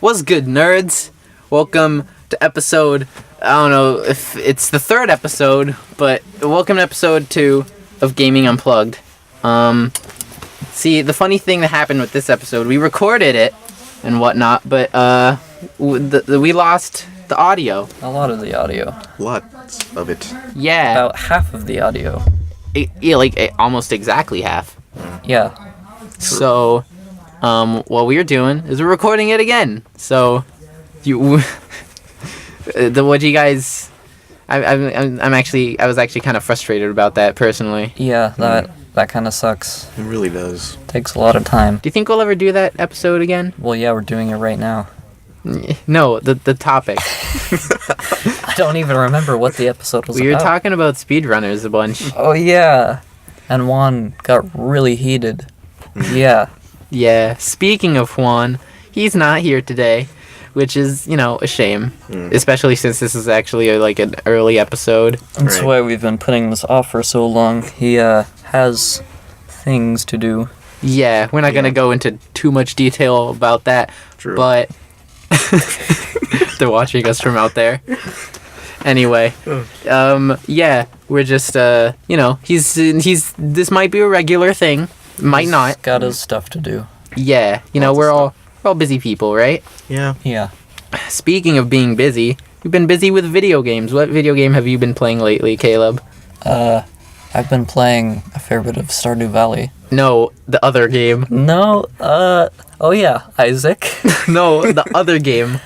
What's good, nerds? Welcome to episode, I don't know if it's the third episode, but welcome to episode 2 of Gaming Unplugged. See, the funny thing that happened with this episode, we recorded it and whatnot, but we lost the audio. A lot of the audio. Lots of it. Yeah. About half of the audio. Almost exactly half. Yeah. So, what we're doing is we're recording it again. So, what do you guys? I was actually kind of frustrated about that personally. Yeah, that kind of sucks. It really does. Takes a lot of time. Do you think we'll ever do that episode again? Well, yeah, we're doing it right now. No, the topic. I don't even remember what the episode was about. We were talking about speedrunners a bunch. Oh, yeah. And Juan got really heated. Yeah. Yeah. Speaking of Juan, he's not here today, which is, a shame. Especially since this is actually an early episode. That's why we've been putting this off for so long. He has things to do. Yeah, we're not going to go into too much detail about that. True. But they're watching us from out there. Anyway, yeah, we're just, he's this might be a regular thing, might He's not. Got his stuff to do. Yeah, we're all busy people, right? Yeah. Yeah. Speaking of being busy, you've been busy with video games. What video game have you been playing lately, Caleb? I've been playing a fair bit of Stardew Valley. No, the other game. No, oh yeah, Isaac. No, the other game.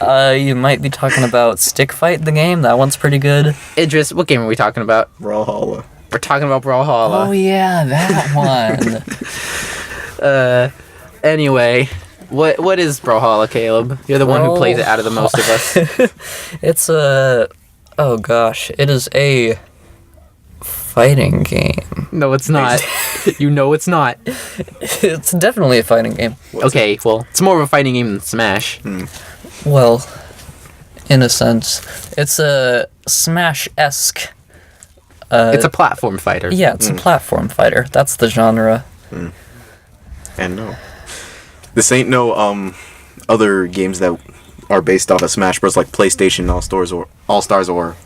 You might be talking about Stick Fight, the game. That one's pretty good. Idris, what game are we talking about? Brawlhalla. We're talking about Brawlhalla. Oh yeah, that one. Anyway, what is Brawlhalla, Caleb? You're the one who plays it out of the most of us. It's oh gosh, it is a fighting game. No, it's not. You know it's not. It's definitely a fighting game. Okay, well, it's more of a fighting game than Smash. Well, in a sense, it's a Smash-esque. It's a platform fighter. Yeah, it's a platform fighter. That's the genre. And no. This ain't no other games that are based off of Smash Bros. Like PlayStation All-Stars or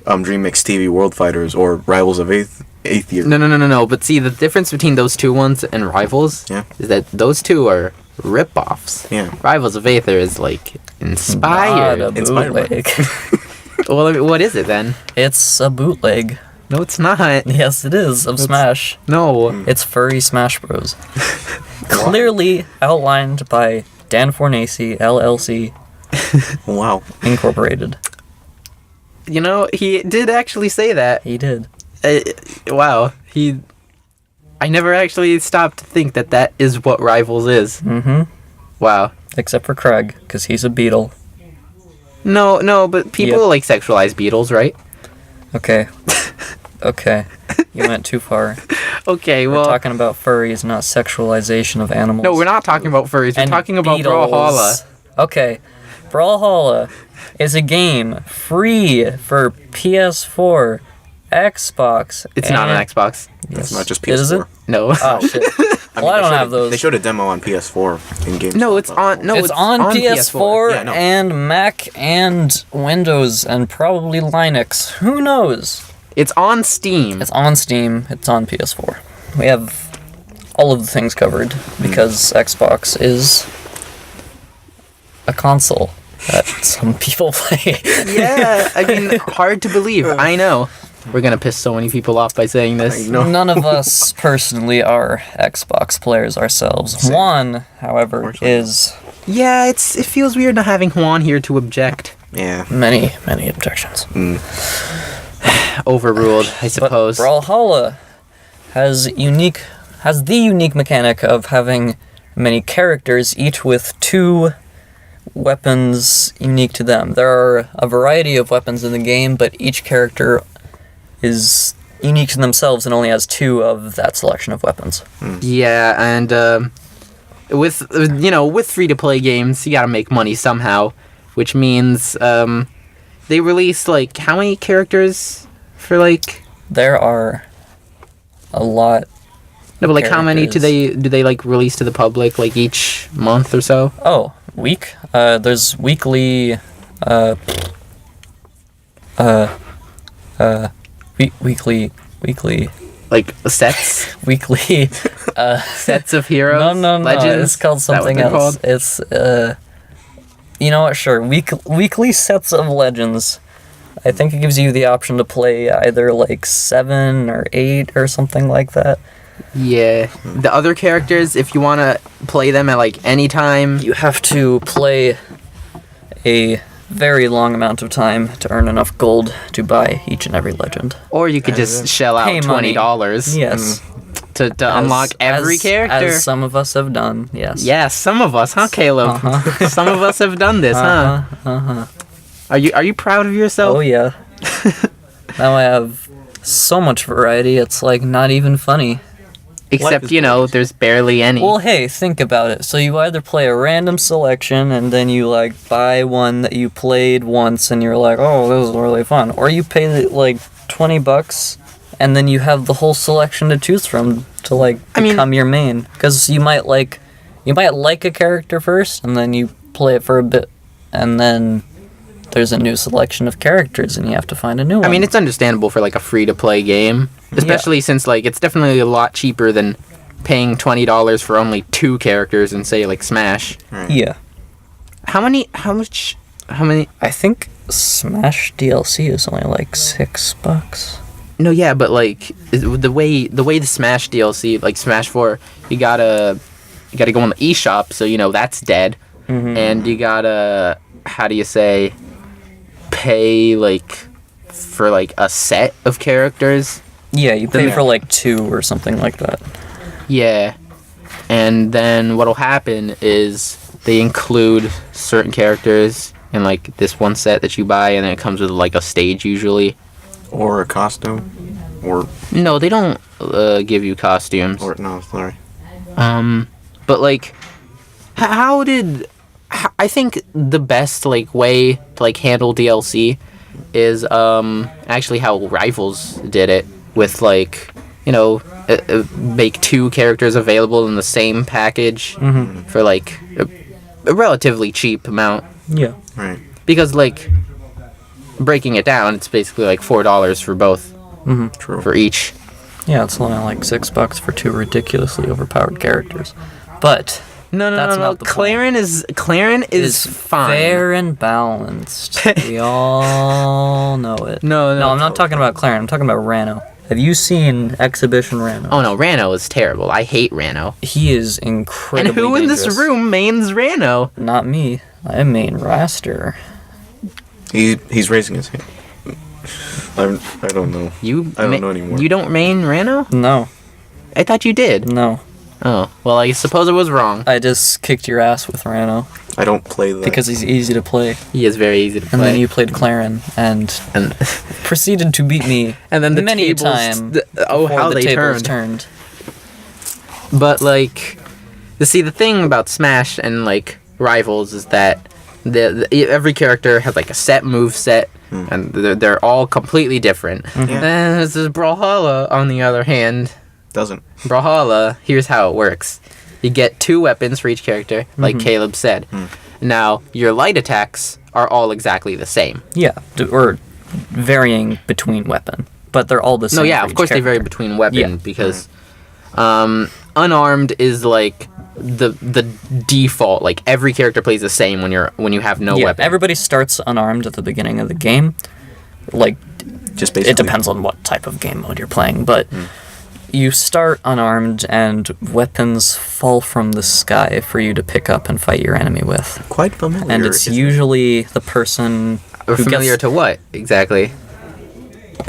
Dream Mix TV World Fighters or Rivals of Aether. No. But see, the difference between those two ones and Rivals is that those two are rip-offs. Yeah. Rivals of Aether is, inspired. Not a bootleg. Well, what is it, then? It's a bootleg. No, it's not. Yes, it is, of Smash. No. It's Furry Smash Bros. Clearly outlined by Dan Fornace, LLC. Wow. Incorporated. He did actually say that. He did. Wow. I never actually stopped to think that is what Rivals is. Mm-hmm. Wow. Except for Craig, because he's a beetle. No, but people sexualize beetles, right? Okay. Okay. You went too far. Okay, We're talking about furries, not sexualization of animals. No, we're not talking about furries. We're talking about beetles. Brawlhalla. Okay. Brawlhalla is a game free for PS4, Xbox. It's not an Xbox. It's not just PS4. Is it? No. Oh, shit. Well, I don't have those. They showed a demo on PS4 in games. No, it's on. No, it's on PS4 Yeah, I know. and Mac and Windows and probably Linux. Who knows? It's on Steam. It's on Steam. It's on PS4. We have all of the things covered because Xbox is a console that some people play. Yeah, hard to believe. I know. We're gonna piss so many people off by saying this. None of us personally are Xbox players ourselves. Juan, however, is... Yeah, it feels weird not having Juan here to object. Yeah. Many objections. Overruled, I suppose. But Brawlhalla has the unique mechanic of having many characters, each with 2 weapons unique to them. There are a variety of weapons in the game, but each character is unique to themselves and only has 2 of that selection of weapons. Yeah, and with free-to-play games, you gotta make money somehow, which means they released how many characters for There are a lot. No, but how many do they release to the public each month or so? Oh, week. There's weekly, weekly, Like sets, weekly, sets of heroes. no, legends. it's called Is that what something they're else. called? It's, you know what, sure, weekly sets of legends. I think it gives you the option to play either, like, 7 or 8 or something like that. Yeah. The other characters, if you want to play them at like any time, You have to play a very long amount of time to earn enough gold to buy each and every legend. or you could just shell Pay out money. $20 Yes. to unlock every character. As some of us have done, yes. Yeah, some of us, huh, Caleb? Some of us have done this, huh? Are you proud of yourself? Oh, yeah. Now I have so much variety, it's like not even funny. Except, there's barely any. Well, hey, think about it. So you either play a random selection and then you like buy one that you played once and you're like, oh, this is really fun. Or you pay like $20 and then you have the whole selection to choose from to like become your main. Because you might like a character first and then you play it for a bit and then there's a new selection of characters and you have to find a new one. I mean, it's understandable for like a free-to-play game, especially since like it's definitely a lot cheaper than paying $20 for only 2 characters in say like Smash. Yeah. How many? I think Smash DLC is only like $6. No, yeah, but like the way the Smash DLC, like Smash 4, you gotta go on the eShop, so that's dead, and you gotta, how do you say, pay like for like a set of characters. Yeah, you pay for like 2 or something like that. Yeah, and then what'll happen is they include certain characters in like this one set that you buy, and then it comes with like a stage usually. Or a costume. Or No, they don't give you costumes. no, sorry. But like, I think the best like way to like handle DLC is actually how Rivals did it with like make 2 characters available in the same package for like a relatively cheap amount. Yeah. Right. Because like breaking it down, it's basically like $4 for both. True. For each. Yeah, it's only like $6 for 2 ridiculously overpowered characters. But No. not the Claren is fine. fair and balanced. We all know it. No, I'm not talking about Claren. I'm talking about Rano. Have you seen Exhibition Rano? Oh no, Rano is terrible. I hate Rano. He is incredibly And who dangerous. in this room mains Rano? Not me. I main Raster. He's raising his hand. I don't know. I don't know anymore. You don't main Rano? No. I thought you did. No. Oh, well, I suppose I was wrong. I just kicked your ass with Rano. I don't play that. Because he's easy to play. He is very easy to play. And then you played Claren and proceeded to beat me and then the many a tables, time how the they tables turned. turned. But like, the thing about Smash and like Rivals is that every character has like a set move set, and they're all completely different. And this is Brawlhalla, on the other hand. Doesn't. Brawlhalla, here's how it works. You get 2 weapons for each character, like Caleb said. Now, your light attacks are all exactly the same. Yeah, or varying between weapon, but they're all the same. No, yeah, for of each course they vary character. between weapon, Yeah. because unarmed is like the default. Like every character plays the same when you have no weapon. Everybody starts unarmed at the beginning of the game. Like, Just basically. it depends on what type of game mode you're playing, but you start unarmed and weapons fall from the sky for you to pick up and fight your enemy with. Quite familiar. And it's usually the person who Familiar gets... to what exactly?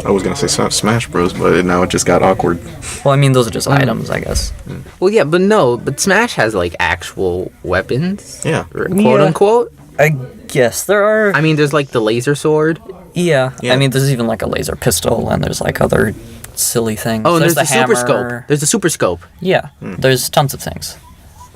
I was gonna say Smash Bros, but now it just got awkward. Well, I mean, those are just items, I guess. Well, yeah, but Smash has like actual weapons. Yeah. Quote unquote. I guess there are... I mean, there's like the laser sword. Yeah. Yeah. I mean, there's even like a laser pistol, and there's like other silly things. Oh, and there's the super hammer. scope. There's the super scope. Yeah, there's tons of things.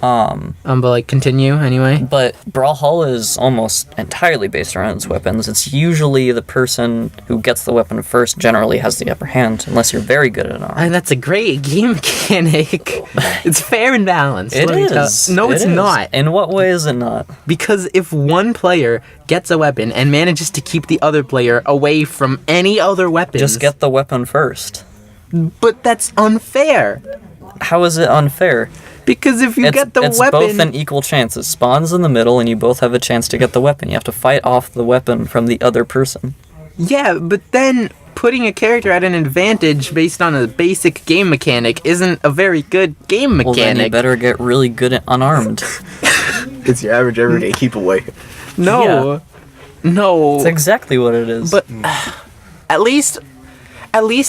But like continue anyway. But Brawlhalla is almost entirely based around its weapons. It's usually the person who gets the weapon first generally has the upper hand, unless you're very good at arms. And that's a great game mechanic. It's fair and balanced. It let me tell- is. No, It it's is. not. In what way is it not? Because if one player gets a weapon and manages to keep the other player away from any other weapons, Just get the weapon first. But that's unfair. How is it unfair? Because if you get the it's weapon, both an equal chance. It spawns in the middle, and you both have a chance to get the weapon. You have to fight off the weapon from the other person. yeah, but then putting a character at an advantage based on a basic game mechanic isn't a very good game Well, then you mechanic. better get really good at unarmed. It's your average everyday keep away. No, no. That's exactly what it is. But at least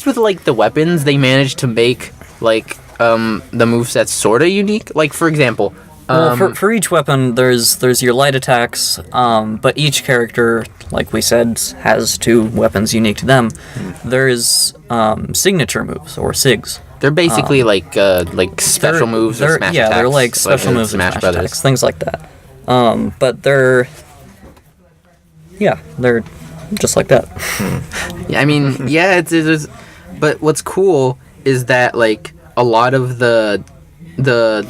with like the weapons, they managed to make like the moveset sort of unique. Like for example, well, for each weapon, there's your light attacks, but each character, like we said, has 2 weapons unique to them. There's signature moves, or SIGs. they're basically like special moves or smash attacks. Yeah, they're like special in moves, Smash and Brothers. attacks, things like that. But they're just like that. Yeah, I mean, yeah, it's but what's cool is that like a lot of the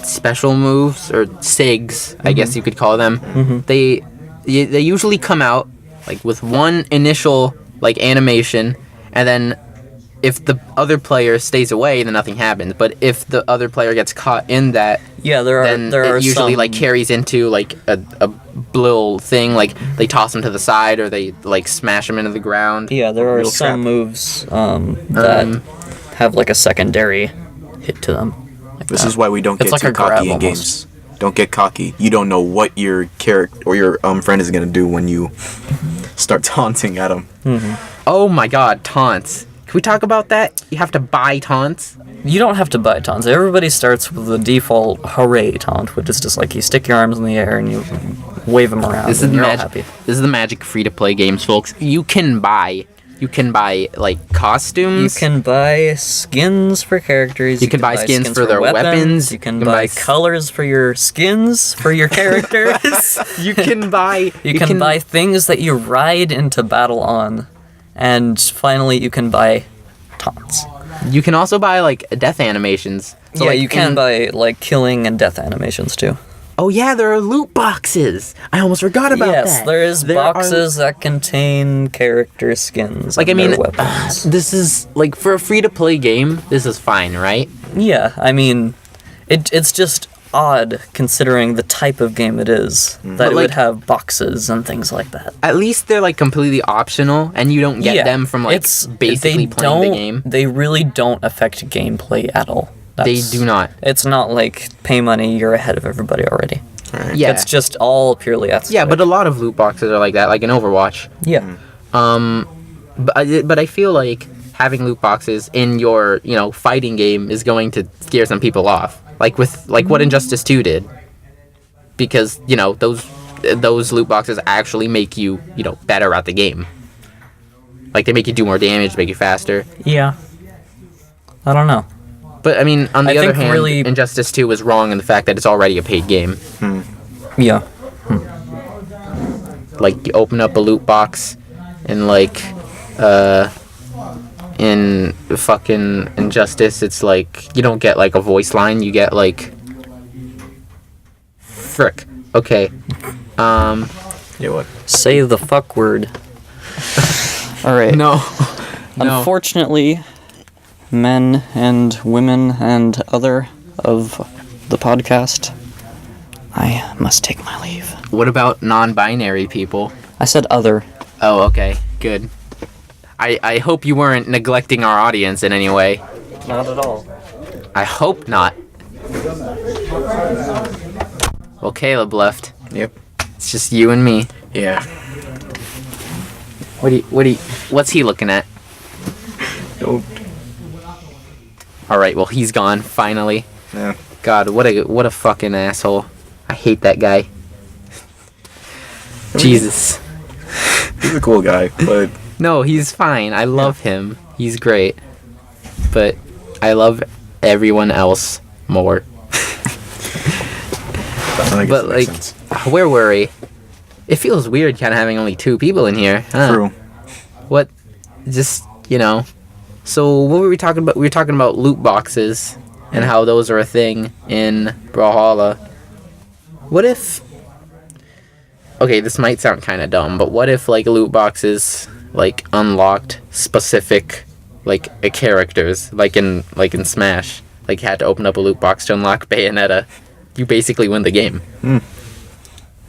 special moves or SIGs, I guess you could call them, they usually come out like with one initial like animation, and then if the other player stays away, then nothing happens. But if the other player gets caught in that, Yeah, there then are it usually some, like carries into like a little thing, like they toss them to the side or they like smash them into the ground. Yeah, there are Little some trap. moves that have like a secondary hit to them. Like This that. is why we don't It's get like too a grab cocky in almost. games. Don't get cocky. You don't know what your character or your friend is gonna do when you start taunting at him. Oh my god, taunts. Can we talk about that? You have to buy taunts? You don't have to buy taunts. Everybody starts with the default hooray taunt, which is just like you stick your arms in the air and you wave them around. This is and the you're all magic. happy. This is the magic free-to-play games, folks. You can buy like You costumes. can buy skins for characters. You can buy skins for their weapons. You can You can buy buy colors for your skins for your characters. You can buy. You can buy things that you ride into battle on. And finally, you can buy taunts. You can also buy like death animations. So, Yeah, like, you can in- buy like killing and death animations too. Oh yeah, there are loot boxes. I almost forgot about that. Yes, there's There are- boxes that contain character skins. Like I and their mean, weapons. this is like for a free-to-play game. This is fine, right? Yeah, I mean, it's just odd considering the type of game it is that But, it would like- have boxes and things like that. At least they're like completely optional, and you don't get Yeah, them from like basically playing the game. They really don't affect gameplay at all. They That's- do not. It's not like pay money, you're ahead of everybody already. Right. Yeah, It's just all purely aesthetic. yeah, but a lot of loot boxes are like that, like in Overwatch. yeah. But I feel like having loot boxes in your fighting game is going to scare some people off, like what Injustice 2 did, because those loot boxes actually make you better at the game. Like they make you do more damage, make you faster. Yeah. I don't know. But I mean, on the I other think hand, really- Injustice 2 was wrong in the fact that it's already a paid game. Yeah. Like you open up a loot box and like in fucking Injustice, it's like you don't get like a voice line, you get like frick. Okay. Yeah, what? Say the fuck word. Alright. No. No. Unfortunately, men and women and other of the podcast, I must take my leave. What about non-binary people? I said other. Oh, okay. Good. I hope you weren't neglecting our audience in any way. Not at all. I hope not. Well, Caleb left. Yep. It's just you and me. Yeah. What's he looking at? Nope. All right, well he's gone finally. Yeah. God, what a fucking asshole. I hate that guy. Jesus. He's a cool guy, but No, he's fine. I love him. He's great. But I love everyone else more. I guess But that makes like, sense. where were we? It feels weird kind of having only 2 people in here. Huh? True. What? Just, So what were we talking about? We were talking about loot boxes and how those are a thing in Brawlhalla. What if... Okay, this might sound kind of dumb, but what if, like, loot boxes, like, unlocked specific, like, characters, like in Smash? Like, you had to open up a loot box to unlock Bayonetta. You basically win the game.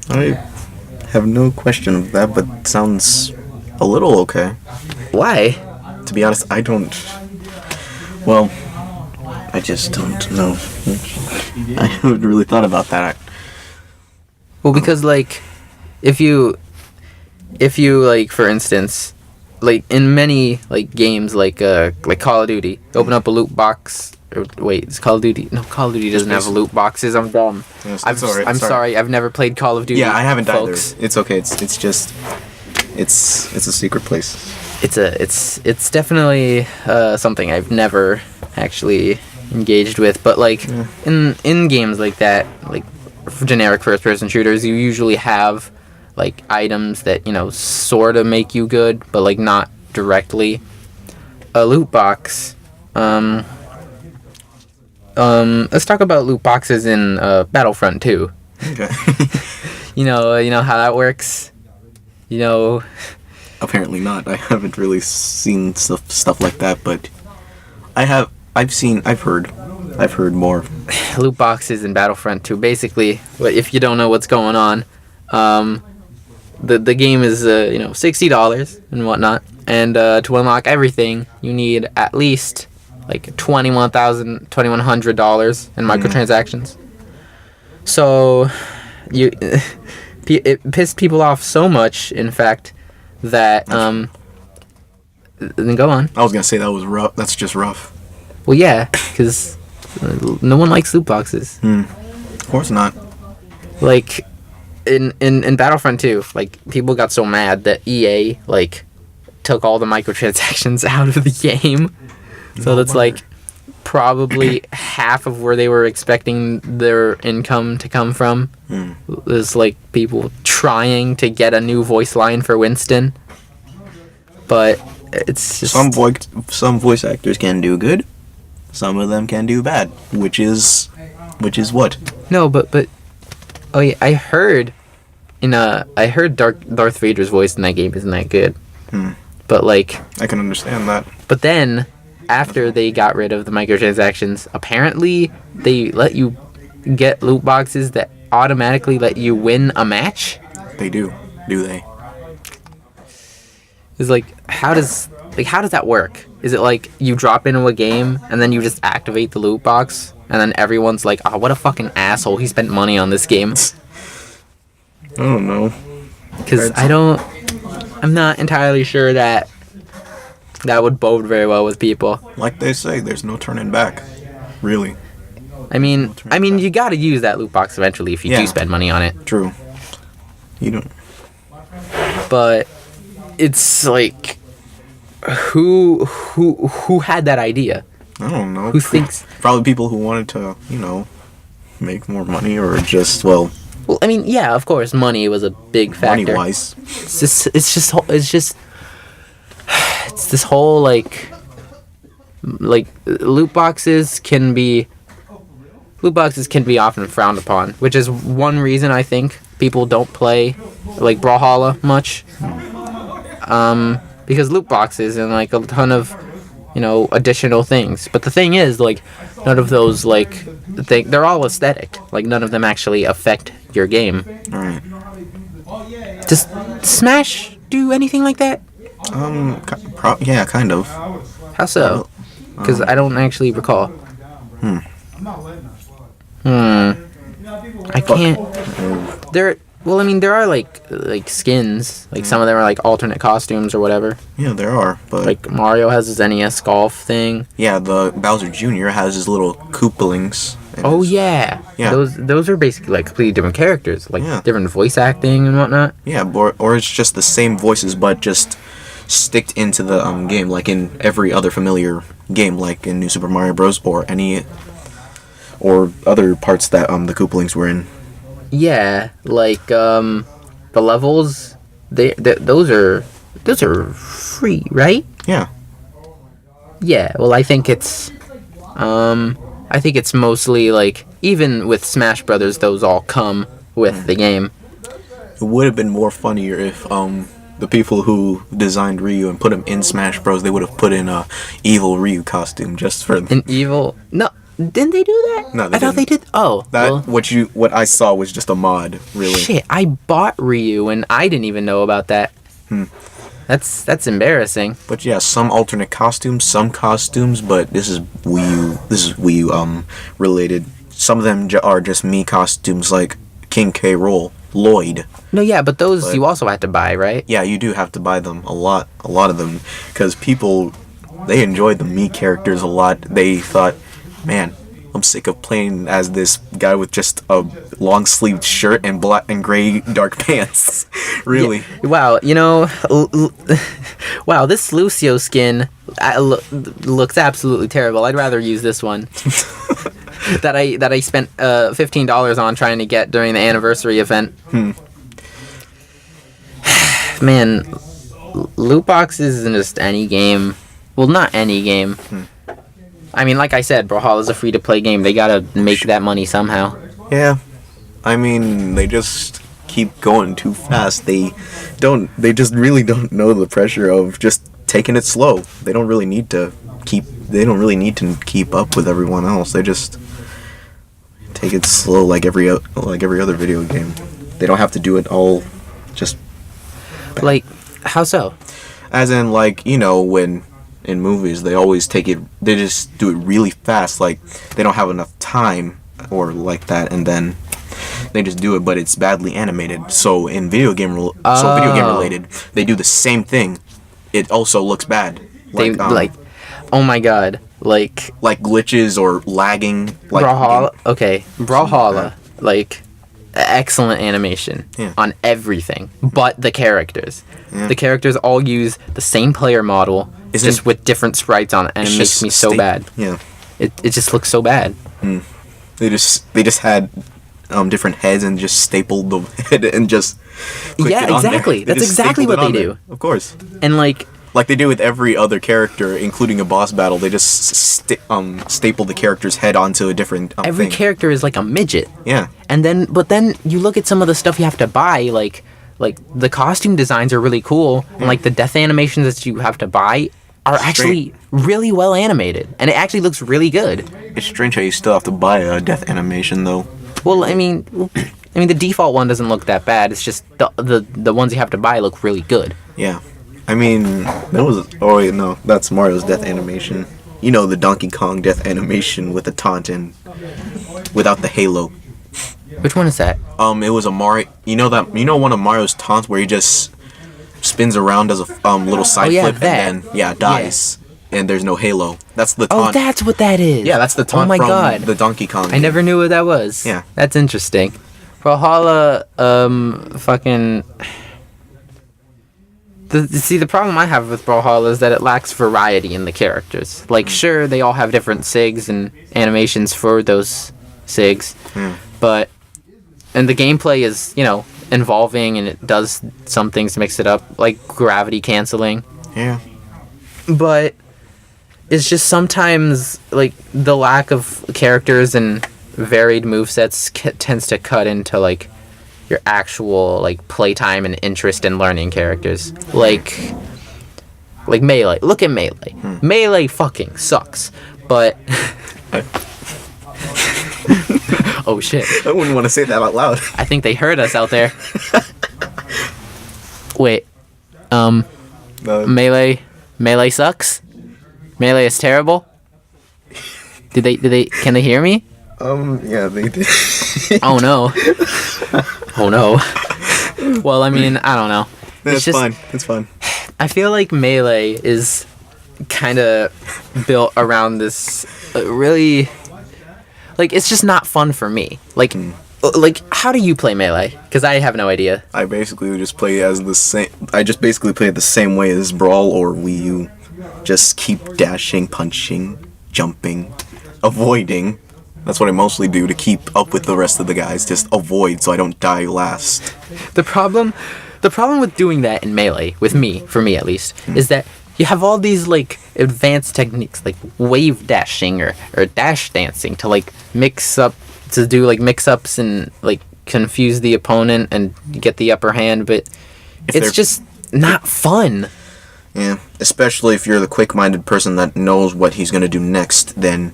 I have no question of that, but it sounds a little okay. Why? To be honest, I don't... Well, I just don't know. I haven't really thought about that. Well, because, like, if you, like, for instance, like, in many, like, games, like Call of Duty, open up a loot box... Wait, it's Call of Duty? No, Call of Duty doesn't have loot boxes. I'm dumb. Yes, I'm sorry. I've never played Call of Duty. Yeah, I haven't folks. either. It's okay. It's just... It's a secret place. It's definitely something I've never actually engaged with, but like in games like that, like generic first person shooters, you usually have like items that sort of make you good, but like not directly. A loot box. Let's talk about loot boxes in Battlefront 2. Okay. You know how that works. Apparently not. I haven't really seen stuff like that, but I've heard more. Loot boxes in Battlefront 2. Basically, if you don't know what's going on, the game is $60 and whatnot, and to unlock everything, you need at least like $2,100 in microtransactions. So it pissed people off so much, in fact, that then go on. I was gonna say that was rough. That's just rough. Well, yeah, because no one likes loot boxes. Of course not. Like in Battlefront 2, like people got so mad that EA like took all the microtransactions out of the game. So that's like probably half of where they were expecting their income to come from. Is like people trying to get a new voice line for Winston. But it's just Some voice actors can do good. Some of them can do bad, which is what? No, but oh yeah, I heard Darth Vader's voice in that game isn't that good. But like I can understand that. But then, after they got rid of the microtransactions, apparently they let you get loot boxes that automatically let you win a match. They do they? It's like, how does that work? Is it like you drop into a game and then you just activate the loot box and then everyone's like, oh, what a fucking asshole, he spent money on this game? I don't know. Because I'm not entirely sure that would bode very well with people. Like they say, there's no turning back. Really. I mean, you gotta use that loot box eventually if you do spend money on it. True. You don't. But it's like, who had that idea? I don't know. Who thinks? Probably people who wanted to, make more money or just, well, I mean, yeah, of course, money was a big factor. money-wise. It's this whole like loot boxes can be often frowned upon, which is one reason I think people don't play like Brawlhalla much. Because loot boxes and like a ton of additional things. But the thing is, like, none of those they're all aesthetic. Like, none of them actually affect your game. Alright. Does Smash do anything like that? Yeah, kind of. How so? Because I don't actually recall. I can't. There are like skins. Like some of them are like alternate costumes or whatever. Yeah, there are, but Like Mario has his NES golf thing. yeah, the Bowser Jr. has his little Koopalings. Oh yeah. Yeah. Those are basically like completely different characters, like different voice acting and whatnot. Yeah, or it's just the same voices, but just sticked into the game, like in every other familiar game, like in New Super Mario Bros. Or other parts that the Koopalings were in. Yeah, like the levels, those are free, right? Yeah. Yeah. Well, I think it's mostly like even with Smash Brothers, those all come with the game. It would have been more funnier if the people who designed Ryu and put him in Smash Bros. They would have put in a evil Ryu costume just for An evil? No, didn't they do that? No, they I thought they did. Oh, that. well, What I saw was just a mod, really. shit! I bought Ryu and I didn't even know about that. That's embarrassing. But yeah, some alternate costumes, some costumes, but this is Wii U. This is Wii U related. Some of them are just me costumes, like King K. Rool, Lloyd. No, yeah, but those you also had to buy, right? Yeah, you do have to buy them a lot of them, because people, they enjoyed the me characters a lot. They thought, man, I'm sick of playing as this guy with just a long sleeved shirt and black and gray dark pants. Really. Yeah. Wow, wow, this Lucio skin looks absolutely terrible. I'd rather use this one that I spent $15 on trying to get during the anniversary event. Man, Lootboxes isn't just any game. Well, not any game. I mean, like I said, Brawlhalla is a free-to-play game. They gotta make that money somehow. Yeah. I mean, they just keep going too fast. They just really don't know the pressure of just taking it slow. They don't really need to keep up with everyone else. They just take it slow like every other video game. They don't have to do it all just Like, how so? as in, like, when in movies they always they just do it really fast, like they don't have enough time or like that, and then they just do it, but it's badly animated. So in video game related, they do the same thing. It also looks bad. Oh my god, like glitches or lagging. Like Brawlhalla. Okay, Brawlhalla, like excellent animation on everything, but the characters. Yeah. The characters all use the same player model, just with different sprites on it, and it makes me so bad. Yeah, it just looks so bad. They just had different heads and just stapled the head and just Yeah, exactly. That's exactly what they do. Of course. And like they do with every other character, including a boss battle, they just staple the character's head onto a different every thing. character is like a midget. Yeah. And then you look at some of the stuff you have to buy, like the costume designs are really cool, and like the death animations that you have to buy are actually really well animated, and it actually looks really good. It's strange how you still have to buy a death animation though. Well, I mean the default one doesn't look that bad. It's just the ones you have to buy look really good. Yeah. I mean, that's Mario's death animation. The Donkey Kong death animation with the taunt and without the halo. Which one is that? It was a Mario. One of Mario's taunts where he just spins around as a little side flip and then dies, and there's no halo. That's the taunt. Oh, that's what that is. Yeah, that's the taunt from the Donkey Kong game. I never knew what that was. Yeah, that's interesting. Brawlhalla, fucking. The problem I have with Brawlhalla is that it lacks variety in the characters. Like, sure, they all have different SIGs and animations for those SIGs, and the gameplay is, involving, and it does some things to mix it up, like gravity canceling. Yeah. But it's just sometimes, like, the lack of characters and varied movesets tends to cut into, like, your actual, like, playtime and interest in learning characters. Like Melee. Look at Melee. Melee fucking sucks. But... Oh, shit. I wouldn't want to say that out loud. I think they heard us out there. Wait. Melee sucks? Melee is terrible? Can they hear me? Yeah, they did. Oh, no. Oh, no. Well, I mean, I don't know. It's fine. It's fine. I feel like Melee is kind of built around this really... Like, it's just not fun for me. Like, how do you play Melee? Because I have no idea. I basically just play as the same... I just basically play it the same way as Brawl or Wii U. Just keep dashing, punching, jumping, avoiding, That's what I mostly do to keep up with the rest of the guys. Just avoid so I don't die last. The problem with doing that in Melee, for me at least, is that you have all these like advanced techniques like wave dashing or dash dancing to like mix ups and like confuse the opponent and get the upper hand, but it's just not fun. Yeah, especially if you're the quick-minded person that knows what he's gonna do next, then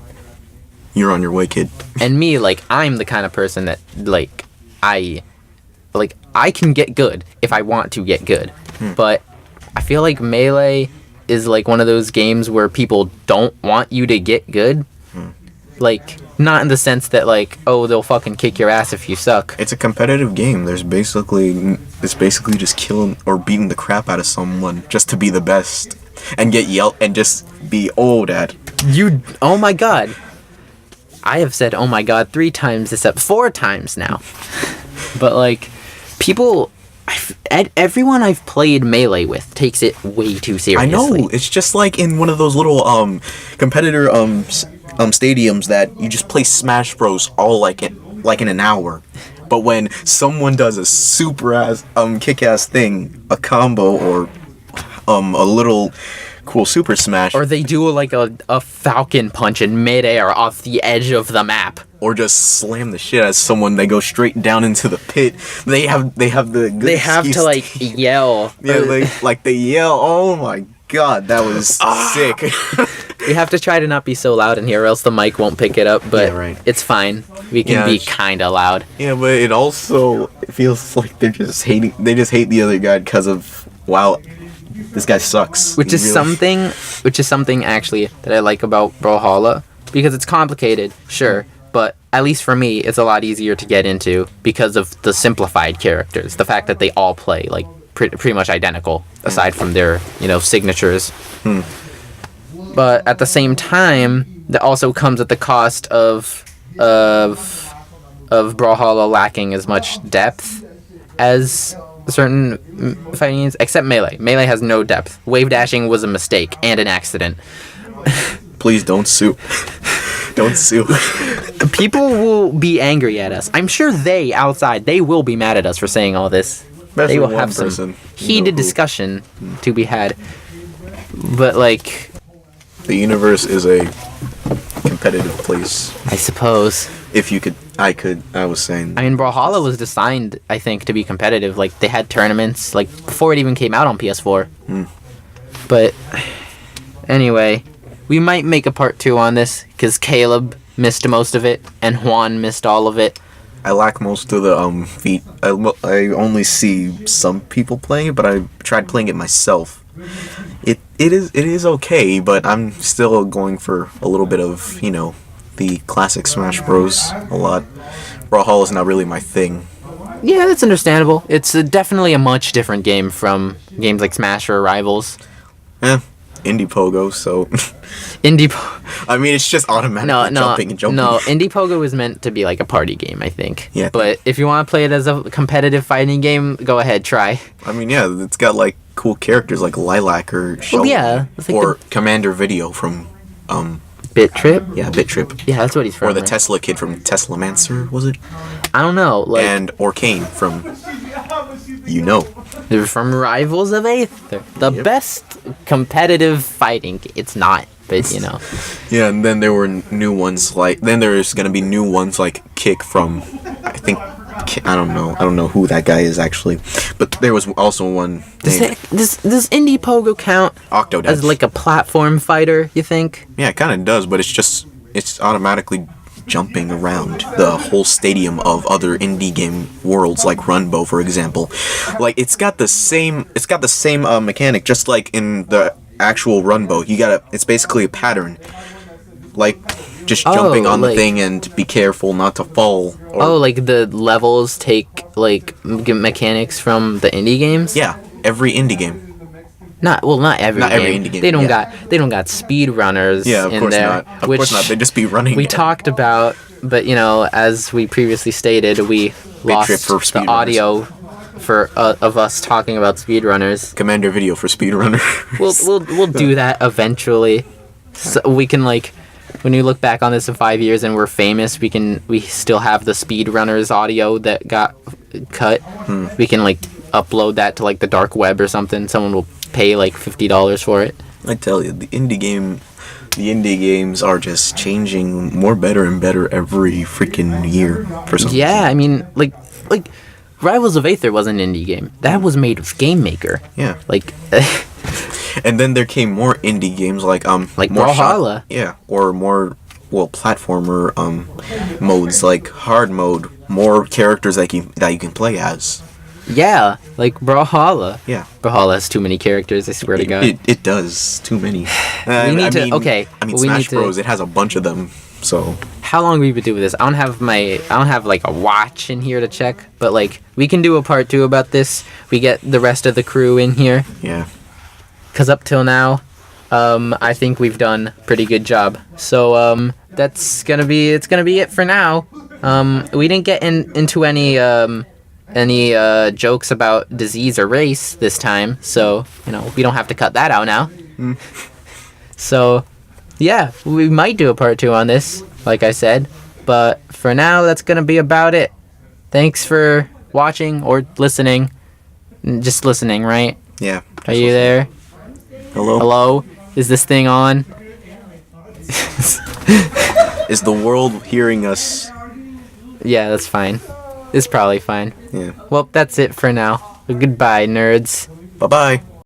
you're on your way, kid. And me, like, I'm the kind of person that I can get good if I want to get good, but I feel like Melee is like one of those games where people don't want you to get good. Like, not in the sense that like, oh, they'll fucking kick your ass if you suck. It's a competitive game. It's basically just killing or beating the crap out of someone just to be the best and get yelled and just be old at. Oh my god. I have said oh my god 3 times this up 4 times now. But like, people, everyone I've played Melee with takes it way too seriously. I know. It's just like in one of those little competitor stadiums that you just play Smash Bros all like in an hour. But when someone does a super ass kick-ass thing, a combo or a little cool super smash, or they do like a falcon punch in midair off the edge of the map, or just slam the shit out of someone, they go straight down into the pit. They have the good they have to like yell. Yeah, they yell. Oh my god, that was sick. We have to try to not be so loud in here, or else the mic won't pick it up. But yeah, right. It's fine. We can be kind of loud. Yeah, but it feels like they just hate the other guy because of, wow, this guy sucks. Which is something actually that I like about Brawlhalla, because it's complicated, sure, but at least for me, it's a lot easier to get into because of the simplified characters. The fact that they all play like pretty much identical, aside from their signatures. But at the same time, that also comes at the cost of Brawlhalla lacking as much depth as certain fighting games, except Melee. Melee has no depth. Wave dashing was a mistake and an accident. Please don't sue. Don't sue. People will be angry at us. I'm sure they will be mad at us for saying all this. Especially they will have some heated discussion to be had. But like, the universe is a competitive place. I suppose. If you could, I was saying. I mean, Brawlhalla was designed, I think, to be competitive. Like, they had tournaments, like, before it even came out on PS4. But, anyway, we might make a part 2 on this, because Caleb missed most of it, and Juan missed all of it. I lack most of the feat. I only see some people playing it, but I tried playing it myself. It is okay, but I'm still going for a little bit of, the classic Smash Bros. A lot. Brawlhalla is not really my thing. Yeah, that's understandable. It's definitely a much different game from games like Smash or Rivals. Indie Pogo, so... I mean, it's just automatically jumping and jumping. No, Indie Pogo is meant to be like a party game, I think. Yeah. But if you want to play it as a competitive fighting game, go ahead, try. I mean, yeah, it's got like cool characters like Lilac or Sheldon. Well, yeah. Like or Commander Video from... Bit Trip? Yeah, Bit Trip. Yeah, that's what he's from. Or the right? Tesla kid from Teslamancer, was it? I don't know. Or Kane from... They're from Rivals of Aether. The best competitive fighting. It's not, but Yeah, and then there were new ones like... Then there's gonna be new ones like Kick from... I think... I don't know who that guy is actually. But there was also one... Does Indie Pogo count Octodad as like a platform fighter, you think? Yeah, it kind of does, but it's automatically jumping around the whole stadium of other indie game worlds, like Runbow, for example. Like, it's got the same mechanic, just like in the actual Runbow. It's basically a pattern. Like, just jumping on the thing and be careful not to fall. Like the levels take like mechanics from the indie games? Yeah, every indie game. Not every indie game. They don't got speedrunners in there. Of course not. They just be running. We talked about, but as we previously stated, we lost the audio of us talking about speedrunners. Commander Video for speedrunner. We'll do that eventually. So we can when we look back on this in 5 years and we're famous, we still have the speedrunners audio that got cut. We can like upload that to like the dark web or something. Someone will pay like $50 for it. I tell you, the indie games are just changing more better and better every freaking year for some Yeah, reason. I mean, like Rivals of Aether was an indie game. That was made with Game Maker. Yeah. Like And then there came more indie games like Like more Brawlhalla. yeah, or more platformer modes like hard mode, more characters that you can play as. yeah, like Brawlhalla. Yeah. Brawlhalla has too many characters, I swear to God. It does too many. We need to- okay, I mean, we Smash need to- Bros. It has a bunch of them. So How long we been doing this? I don't have like a watch in here to check, but like we can do a part 2 about this. We get the rest of the crew in here. yeah, Cause up till now, I think we've done a pretty good job. So it's gonna be it for now. We didn't get into any jokes about disease or race this time, so we don't have to cut that out now. So yeah, we might do a part 2 on this, like I said. But for now, that's gonna be about it. Thanks for watching or listening. Just listening, right? yeah. Are you there? Hello. Hello? Is this thing on? Is the world hearing us? Yeah, that's fine. It's probably fine. Yeah. Well, that's it for now. Goodbye, nerds. Bye bye.